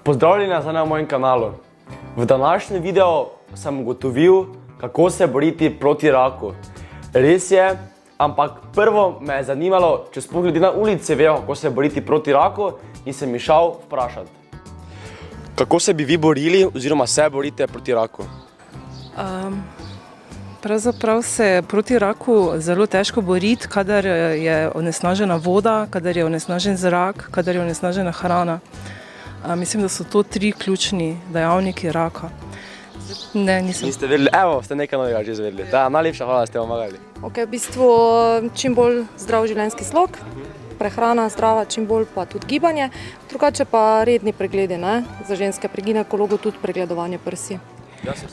Pozdravljeni nazaj na mojem kanalu. V današnjem videu sem ugotovil, kako se boriti proti raku. Res je, ampak prvo me je zanimalo, če sploh ljudi na ulici vejo, kako se boriti proti raku, in sem jih šel vprašati. Kako se bi vi borili oziroma se borite proti raku? Pravzaprav se proti raku zelo težko boriti, kadar je onesnažena voda, kadar je onesnažen zrak, kadar je onesnažena hrana. Mislim, da so to 3 ključni dejavniki raka. Ne, nisem. Niste vedeli? Evo, ste nekaj novega že izvedeli. Da, najlepša hvala, da ste pomagali. V bistvu čim bolj zdrav življenjski slog, prehrana zdrava, čim bolj pa tudi gibanje, drugače pa redni pregledi, ne? Za ženske pri ginekologu tudi pregledovanje prsi.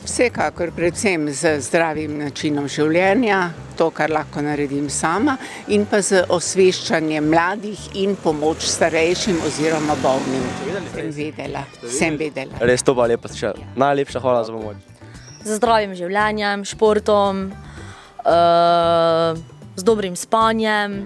Vsekakor predvsem z zdravim načinom življenja, to, kar lahko naredim sama, in pa z osveščanjem mladih in pomoč starejšim oziroma bolnim. Sem vedela. Res to pa lepo slišati. Najlepša hvala za pomoč. Z zdravim življenjem, športom, z dobrim spanjem.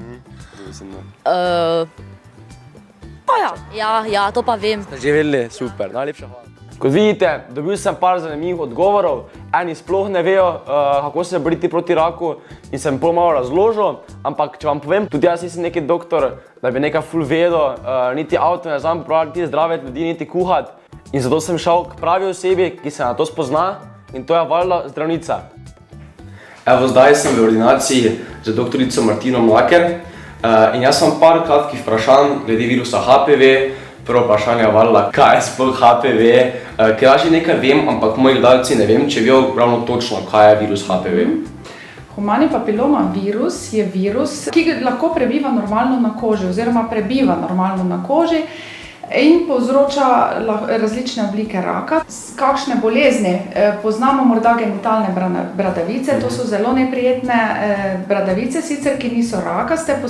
Ja, to pa vem. Ste že vedeli? Super, najlepša hvala. Kot vidite, dobil sem par zanimivih odgovorov, eni sploh ne vejo, kako se boriti proti raku in sem pol malo razložil, ampak če vam povem, tudi jaz nisem neki doktor, da bi nekaj ful vedel, niti avto ne znam niti zdraviti ljudi, niti kuhati. In zato sem šel k pravi osebi, ki se na to spozna, in to je valjda zdravnica. Evo, zdaj sem v ordinaciji z doktorico Martino Mlaker in jaz sem par kratkih vprašanj glede virusa HPV. Prvo vprašanje je valjda, kaj je sploh HPV, ker jaz že nekaj vem, ampak moji gledalci ne vem, če vejo ravno točno, kaj je virus HPV. Humani papiloma virus je virus, ki lahko prebiva normalno na koži oziroma prebiva normalno na koži in povzroča različne oblike raka. Kakšne bolezni? Poznamo morda genitalne bradavice, to so zelo neprijetne bradavice, sicer ki niso rakaste,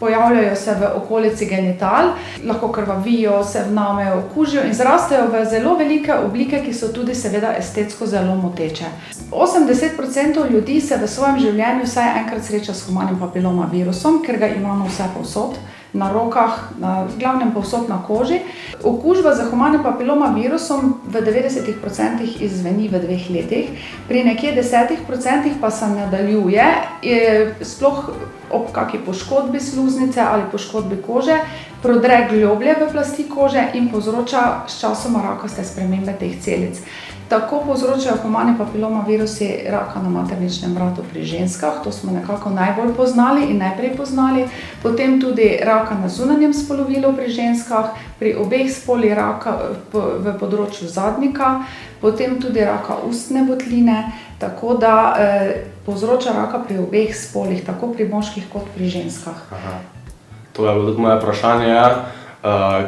pojavljajo se v okolici genital, lahko krvavijo, se vnamejo, okužijo in zrastejo v zelo velike oblike, ki so tudi seveda estetsko zelo moteče. 80% ljudi se v svojem življenju vsaj enkrat sreča s humanim papiloma virusom, ker ga imamo vse povsod, na rokah, v glavnem povsod na koži. Okužba z humanim papiloma virusom v 90% izzveni v 2 letih, pri nekje 10% pa se nadaljuje, sploh ob kaki poškodbi sluznice ali poškodbi kože, prodre globlje v plasti kože in povzroča s časoma rakaste spremembe teh celic. Tako povzročajo humani papiloma virusi raka na materničnem vratu pri ženskah, to smo nekako najbolj poznali in najprej poznali, potem tudi raka na zunanjem spolovilu pri ženskah, pri obeh spolih raka v področju zadnjika, potem tudi raka ustne votline, tako da povzroča raka pri obeh spolih, tako pri moških kot pri ženskah. To je bilo tudi moje vprašanje,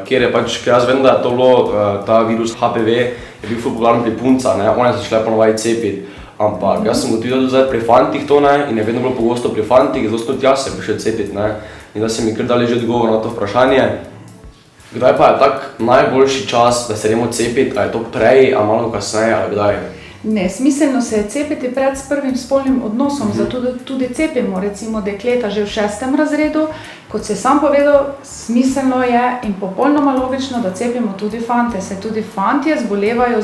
ker jaz vem, da je to bilo, ta virus HPV je bil ful popularen pri puncah, one so šle ponovadi cepiti, ampak jaz sem gotovil zdaj pri fantih to, in je vedno bilo pogosto pri fantih, zato tudi jaz sem prišel cepiti, in da se mi kar dali že odgovor na to vprašanje. Kdaj pa je tak najboljši čas, da se gremo cepiti, a je to prej, a malo kasneje, ali kdaj? Ne, smiselno se je cepiti pred prvim spolnim odnosom, zato tudi cepimo recimo dekleta že v 6. razredu. Kot se sam povedal, smiselno je in popolnoma logično, da cepimo tudi fante. Se tudi fantje zbolevajo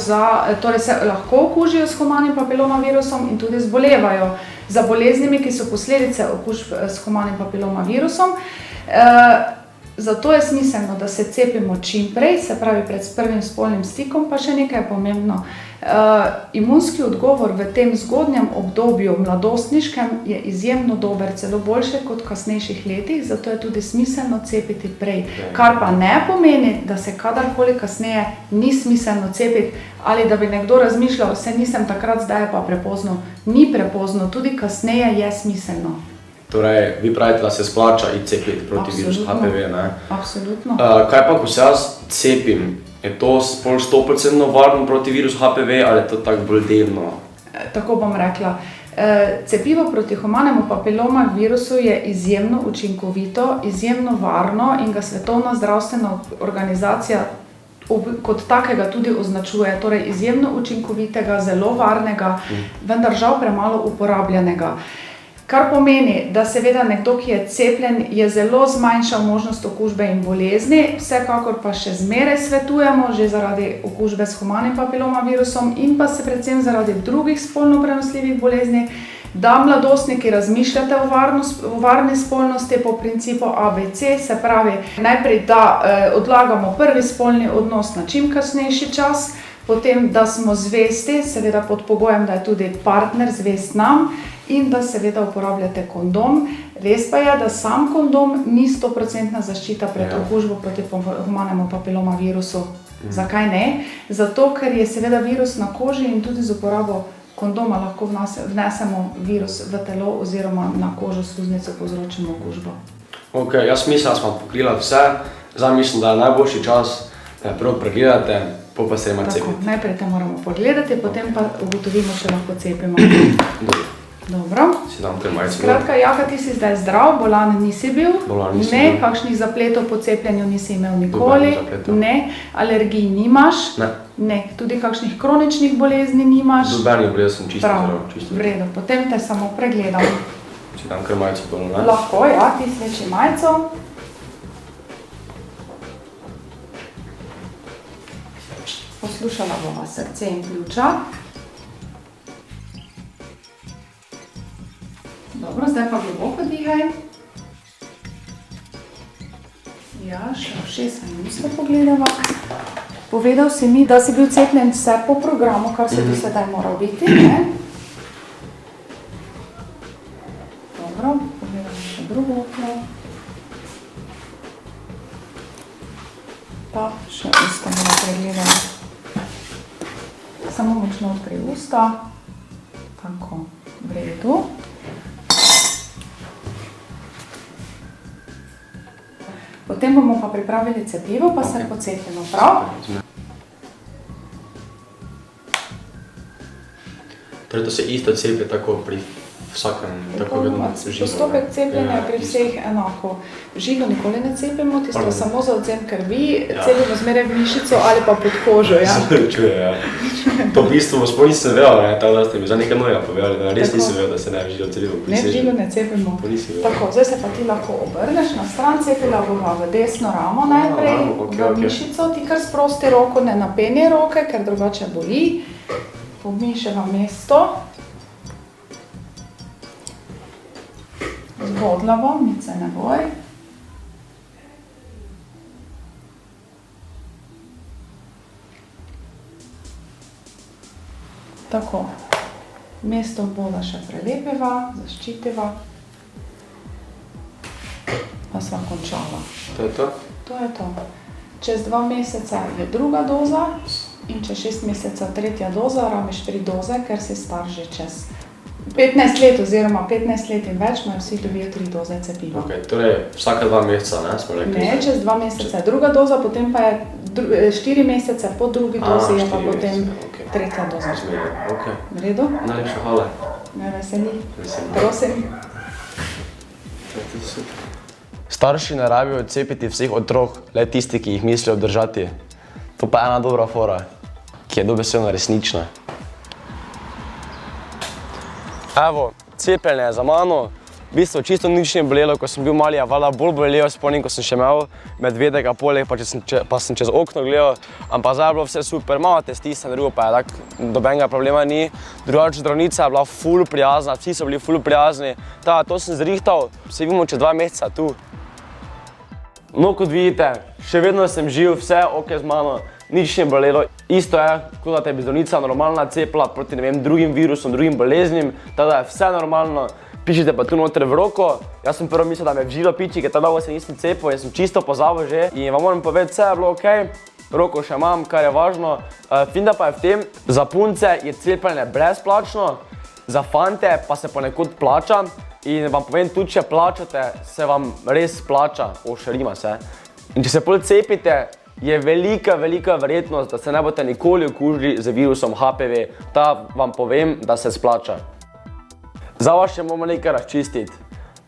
torej se lahko okužijo s humanim papiloma virusom in tudi zbolevajo za boleznimi, ki so posledice okužb s humanim papiloma virusom. Zato je smiselno, da se cepimo čim prej, se pravi pred prvim spolnim stikom, pa še nekaj je pomembno. Imunski odgovor v tem zgodnjem obdobju mladostniškem je izjemno dober, celo boljše kot v kasnejših letih, zato je tudi smiselno cepiti prej. Kar pa ne pomeni, da se kadarkoli kasneje ni smiselno cepiti ali da bi nekdo razmišljal, se nisem takrat, zdaj je pa prepozno. Ni prepozno, tudi kasneje je smiselno. Torej, vi pravite, da se splača iti cepiti proti virusu HPV, ne? Absolutno. Kaj pa, ko se jaz cepim, je to 100% varno proti virusu HPV ali je to tako bolj delno? Tako bom rekla. Cepivo proti humanemu papiloma virusu je izjemno učinkovito, izjemno varno in ga Svetovna zdravstvena organizacija kot takega tudi označuje, torej izjemno učinkovitega, zelo varnega, vendar žal premalo uporabljenega. Kar pomeni, da seveda nekdo, ki je cepljen, je zelo zmanjšal možnost okužbe in bolezni, vsekakor pa še zmeraj svetujemo, že zaradi okužbe s humanim papilomavirusom in pa se predvsem zaradi drugih spolno prenosljivih bolezni, da mladostniki razmišljate o varni spolnosti po principu ABC, se pravi najprej, da odlagamo prvi spolni odnos na čim kasnejši čas, potem, da smo zvesti, seveda pod pogojem, da je tudi partner zvest nam, in da seveda uporabljate kondom. Res pa je, da sam kondom ni 100% zaščita pred okužbo proti humanemu papilomavirusu. Zakaj ne? Zato, ker je seveda virus na koži in tudi z uporabo kondoma lahko vnesemo virus v telo oziroma na kožo sluznico povzročimo okužbo. Ok, jaz mislim, da smo pokrili vse. Zdaj mislim, da je najboljši čas, da prvo pregledate, pa se ima cepiti. Najprej te moramo pogledati, potem pa ugotovimo, če lahko cepimo. Dobro. Si dam kar majico. Skratka, Jaka, ti si zdaj zdrav, bolan nisi bil, Nisem bil. Kakšnih zapletov po cepljenju nisi imel nikoli, ne, alergij nimaš, ne, tudi kakšnih kroničnih bolezni nimaš. Dobenih bolezni sem čisto Prav, zdrav. v redu, potem te samo pregledam. Si dam kar majico dol, ne? Lahko, ja, ti sveči majico. Poslušala bova srce in pljuča. Dobro, zdaj pa globoko dihaj. Ja, še ušesa in usta pogledava. Povedal si mi, da si bil cepljen vse po programu, kar si do sedaj moral biti, ne? Dobro, pogledamo še drugo okno. Pa še usta bomo pregledali. Samo močno odkri usta. Tako, v redu. Potem bomo pa pripravili cepivo, pa se pocepimo, prav? Torej, to se isto cepi tako pri vsakem, tako vedno živo. Postopek cepljenja je pri vseh enako. Žigo nikoli ne cepimo, tisto samo za odvzem krvi, cepimo zmeraj v mišico ali pa pod kožo, ja. Čuje, ja. To v bistvu sploh nisem vedel, ne, tako da ste mi za nekaj novega povedali, da res nisem vedel, da se ne v žigo cepivo. Ne, v žigo ne cepimo. To nisem vedel. Tako, zdaj se pa ti lahko obrneš na stran, cepila bova v desno ramo najprej, v mišico, ti kar sprosti roko, ne napenjaj roke, ker drugače boli. Pomiševa mesto. Zgodlavo, nič se ne boj. Tako, mesto vboda še prelepiva, zaščitiva. Pa sva končala. To je to? To je to. Čez 2 meseca je druga doza in čez 6 mesecev tretja doza, rabiš 3 doze, ker si star že čez 15 let oziroma 15 let in več, imajo vsi dobijo 3 doze cepiva. Ok, torej vsaka 2 meseca, ne, smo rekli? Ne, čez 2 meseca je druga doza, potem pa je 4 mesece po drugi dozi, je pa potem tretja doza. Ok. V redu? Najlepša hvala. Me veseli. Veseli. Prosim. Starši ne rabijo cepiti vseh otrok, le tisti, ki jih mislijo obdržati. To pa je ena dobra fora, ki je dobesedno resnična. Evo, cepljenje je za mano. V bistvu čisto nič ni bolelo, ko sem bil mali, a valjda bolj bolelo spomnim, ko sem še imel medvedega poleg, pa sem čez okno gledal, ampak zdaj je bilo vse super, malo te stisne, drugo pa je tako, nobenega problema ni. Drugače zdravnica je bila ful prijazna, vsi so bili ful prijazni. To sem zrihtal, se vidimo čez 2 meseca tu. No, kot vidite, še vedno sem živ, vse je ok z mano, nič ni bolelo. Isto je, kot da te bi zdravnica normalna cepila proti, ne vem, drugim virusom, drugim boleznim, tako da je vse normalno. Pišite pa tu noter v roko. Jaz sem prvo mislil, da me v žilo piči, ker tako dolgo se nisem cepil, jaz sem čisto pozabil že. In vam moram povedati, vse je bilo ok, roko še imam, kar je važno. Finta pa je v tem, za punce je cepljenje brezplačno, za fante pa se ponekod plača. In vam povem, tudi če plačate, se vam res plača, rima se. In če se pol cepite, je velika verjetnost, da se ne boste nikoli okužili z virusom HPV. Vam povem, da se splača. Za vas še moramo nekaj razčistiti.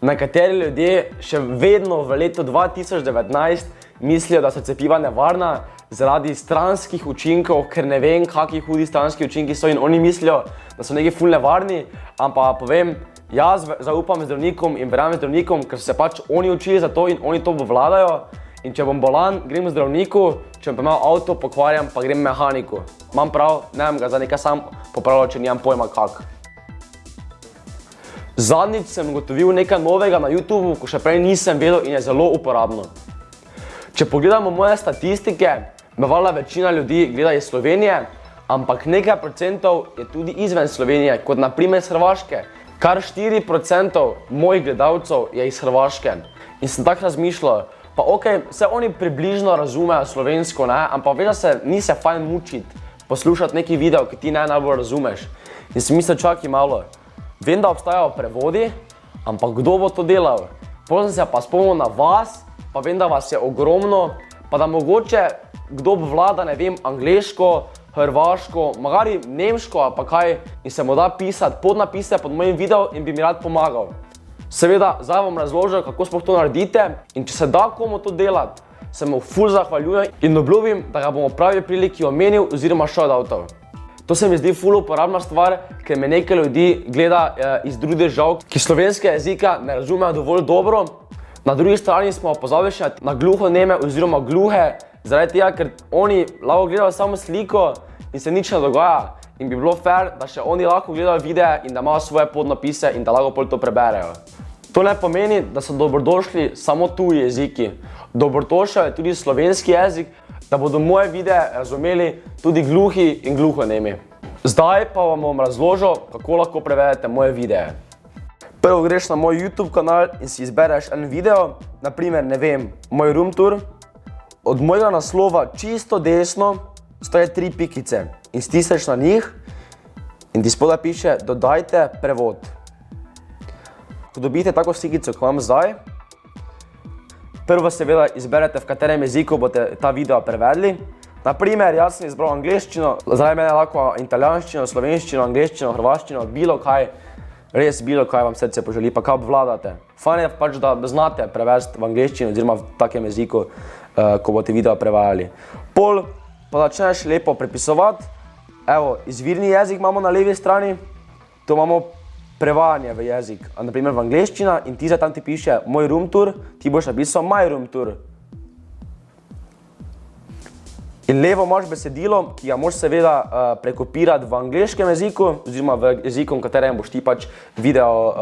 Nekateri ljudje še vedno v letu 2019 mislijo, da so cepiva nevarna zaradi stranskih učinkov, ker ne vem, kakšni hudi stranski učinki so in oni mislijo, da so neki ful nevarni, ampak povem, Jaz zaupam zdravnikom in verjamem zdravnikom, ker se pač oni učili za to in oni to obvladajo. In če bom bolan, grem k zdravniku, če bom imel avto pokvarjam, pa grem mehaniku. Imam prav, ne vem ga za nekaj sam popravljal, če nimam pojma kak. Zadnjič sem ugotovil nekaj novega na YouTubeu, ko še prej nisem vedel in je zelo uporabno. Če pogledamo moje statistike, me valjda večina ljudi gleda iz Slovenije, ampak nekaj procentov je tudi izven Slovenije, kot na primer iz Hrvaške. Kar 4% mojih gledalcev je iz Hrvaške. In sem tako razmišljal, pa okej, vse oni približno razumejo slovensko, ne? Ampak veš, da se ni se fajn mučiti, poslušati neki video, ki ti ne najbolj razumeš. In si mislil, čakaj malo, vem, da obstajajo prevodi, ampak kdo bo to delal? Potem sem se pa spomnil na vas, pa vem, da vas je ogromno, pa da mogoče kdo obvlada, ne vem, angleško, hrvaško, magari nemško ali pa kaj in se mu da pisati podnapise pod mojim videom in bi mi rad pomagal. Seveda, zdaj vam razložil, kako sploh to naredite in če se da komu to delati, se mu ful zahvaljujem in obljubim, da ga bomo pravi priliki omenil oziroma shoutoutov. To se mi zdi ful uporabna stvar, ker me nekaj ljudi gleda iz drugih držav, ki slovenskega jezika ne razumejo dovolj dobro. Na drugi strani smo pozabili še na gluhoneme oziroma gluhe, zaradi tega, ker oni lahko gledajo samo sliko in se nič ne dogaja. In bi bilo fair, da še oni lahko gledajo videe in da imajo svoje podnapise in da lahko pol to preberejo. To ne pomeni, da so dobrodošli samo tuji jeziki. Dobrodošel je tudi slovenski jezik, da bodo moje videe razumeli tudi gluhi in gluhonemi. Zdaj pa vam bom razložil, kako lahko prevedete moje videe. Prvo greš na moj YouTube kanal in si izbereš en video, naprimer, ne vem, moj room tour. Od mojega naslova čisto desno stoje 3 pikice in stisneš na njih in ti spodaj piše dodajte prevod. Ko dobite tako slikico, kot imam zdaj, prvo seveda izberete, v katerem jeziku boste ta video prevedli. Naprimer, jaz sem izbral angleščino, zdaj mene lahko italijanščino, slovenščino, angleščino, hrvaščino, bilo kaj, res bilo kaj vam srce poželi, pa kaj obvladate. Fajn je pač, da znate prevesti v angleščino oziroma v takem jeziku, ko boste video prevajali. Pol pa začneš lepo prepisovati. Evo, izvirni jezik imamo na levi strani, to imamo prevajanje v jezik, naprimer v angleščina in tam ti piše moj room tour, ti boš napisal my room tour. In levo imaš besedilo, ki ga moraš seveda prekopirati v angleškem jeziku oziroma v jeziku, v katerem boš ti pač video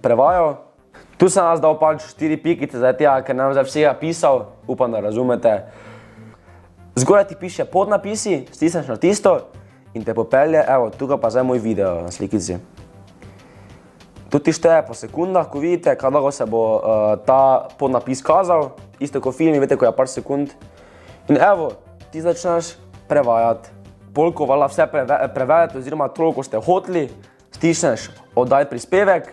prevajal. Tu sem nas dal pač 4 pikice, ker nam zdaj vsega pisal, upam, da razumete. Zgoraj ti piše podnapisi, stisneš na tisto in te popelje, evo, tukaj pa zdaj moj video na slikici. Tu ti šteje po sekundah, ko vidite, kaj dolgo se bo ta podnapis kazal, isto kot filmi, veste, ko je par sekund. In evo, ti začneš prevajati. Pol, ko valjda vse prevedete oziroma toliko ste hoteli, stisneš oddaj prispevek.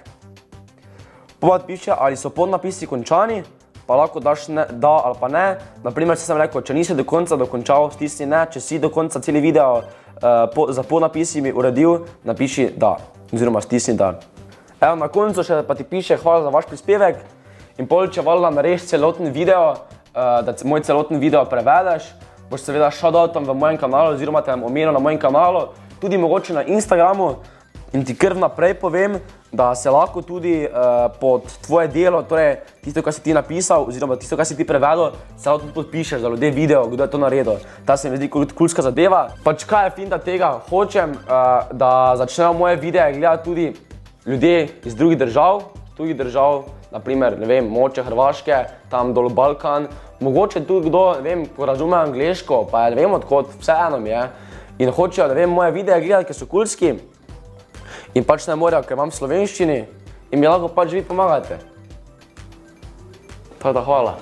Povod piše, ali so podnapisi končani, pa lahko daš da ali pa ne. Naprimer, če sem rekel, če nisi do konca dokončal, stisni ne. Če si do konca celi video za podnapisi mi uredil, napiši da, oziroma stisni da. Evo, na koncu še pa ti piše, hvala za vaš prispevek. In pol, če valjda narediš celoten video, da moj celoten video prevedeš, boš seveda shoutoutom v mojem kanalu oziroma te omenil na mojem kanalu, tudi mogoče na Instagramu. In ti kar vnaprej povem, da se lahko tudi pod tvoje delo, torej tisto, kar si ti napisal oziroma tisto, kar si ti prevedel, se lahko tudi podpišeš, da ljudje vidijo, kdo je to naredil. Ta se mi zdi kulska zadeva. Pač kaj je finta tega? Hočem, da začnejo moje videe gledati tudi ljudje iz drugih držav, naprimer, ne vem, mogoče Hrvaške, tam dol Balkan, mogoče tudi kdo, ne vem, ko razume angleško, pa ne vem odkot, vseeno mi je. In hočejo, ne vem, moje videe gledati, ker so kulski. In pač ne morejo, ker imam v slovenščini in mi lahko pač vi pomagate. Tako da hvala.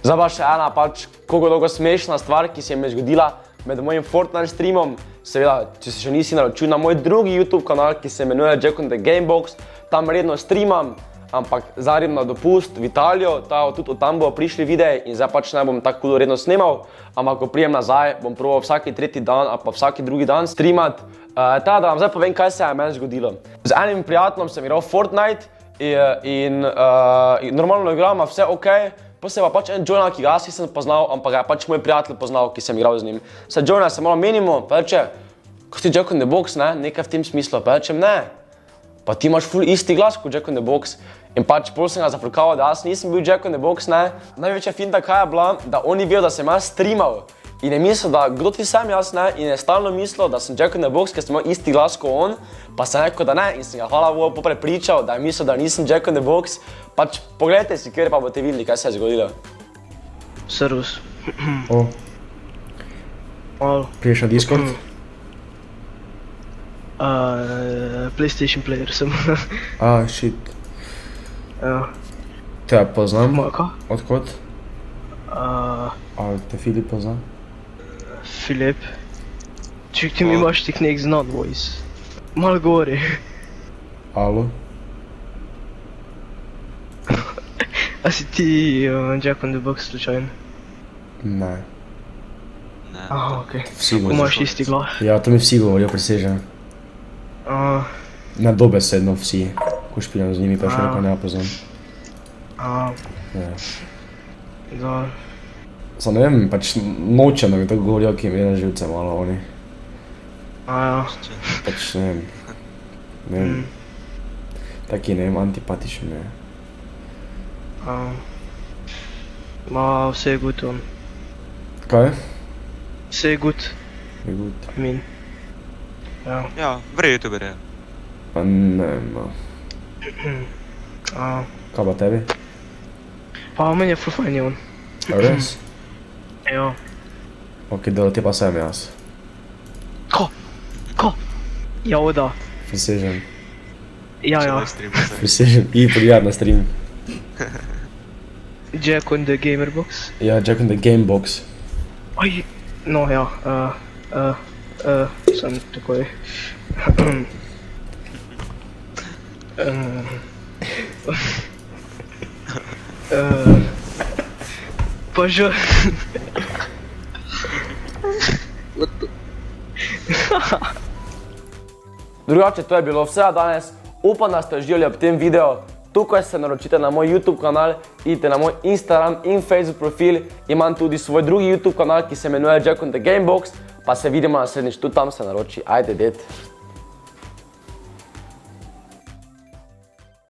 Zdaj pa še ena pač koliko dolgo smešna stvar, ki se mi je zgodila med mojim Fortnite streamom. Seveda, če se še nisi naročil na moj drugi YouTube kanal, ki se imenuje Jack on the Gamebox, tam redno streamam, ampak zdaj idem na dopust v Italijo, tudi od tam bodo prišli videi in zdaj pač ne bom tako redno snemal, ampak ko prijem nazaj, bom probal vsaki tretji dan ali pa vsaki drugi dan streamat. Da vam zdaj povem, kaj se je meni zgodilo. Z enim prijateljem sem igral Fortnite in normalno igramo, vse ok, pa se pa pač en Jordan, ki ga jaz nisem poznal, ampak ga je pač moj prijatelj poznal, ki sem igral z njim. Saj Jordan se malo menimo, pa reče, ko si Jack in the Box, ne, nekaj v tem smislu, pa rečem, ne, pa ti imaš ful isti glas kot Jack in the Box. In pač pol sem ga zafrkaval, da jaz nisem bil Jack in the Box, ne. Največja finta kaj je bila, da on ni vedel, da sem jaz streamal. In je mislil, da kdo ti sem jaz, ne, in je stalno mislil, da sem Jack in the Box, ker sem imel isti glas kot on, pa sem rekel, da ne, in sem ga hvala Bogu prepričal, da je mislil, da nisem Jack in the Box. Pač pogledajte si, kjer pa boste videli, kaj se je zgodilo. Servus. O, Malo. priješ na Discord? PlayStation player sem. Shit. Ja. Te poznam. Maka. Odkot? Ali te Filip pozna? Filip. Ček, ti mi imaš tik nek znan voice. Malo gori. Alo? A si ti Jack in the Box slučajno? Ne. Aha, okej. Vsi govorijo. Imaš isti glas. Ja, to mi vsi govorijo, presežem. Na dobesedno vsi. Ko špiljam z njimi, pa še nekaj ne poznam. Ja. Da. Samo ne vem, pač nočem, da mi tako govorijo, ki mi je na živce malo oni. Ja. Pač ne vem. Ne vem. Taki, ne vem, antipatični, ne. Ma vse je good on. Kaj? Vse je good, Je good. I mean. Ja. Ja, v redu youtuber je. Pa ne vem, no. Kaj pa tebi? Pa meni je ful fajn je on. A res? Ja. Ok, dobro, te pa sem jaz. Ko? Ja, da. Presežem. Ja. Presežem. I podijat na stream. Jack in the Gamer Box. Ja, Jack in the Game Box. Aj, no ja, sam takoj. Pa že. Drugače, to je bilo vse danes. Upam, da ste uživali ob tem videu. Tukaj se naročite na moj YouTube kanal, idite na moj Instagram in Facebook profil. Imam tudi svoj drugi YouTube kanal, ki se imenuje Jack in the Game Box, pa se vidimo naslednjič, tudi tam se naroči. Ajde, ded.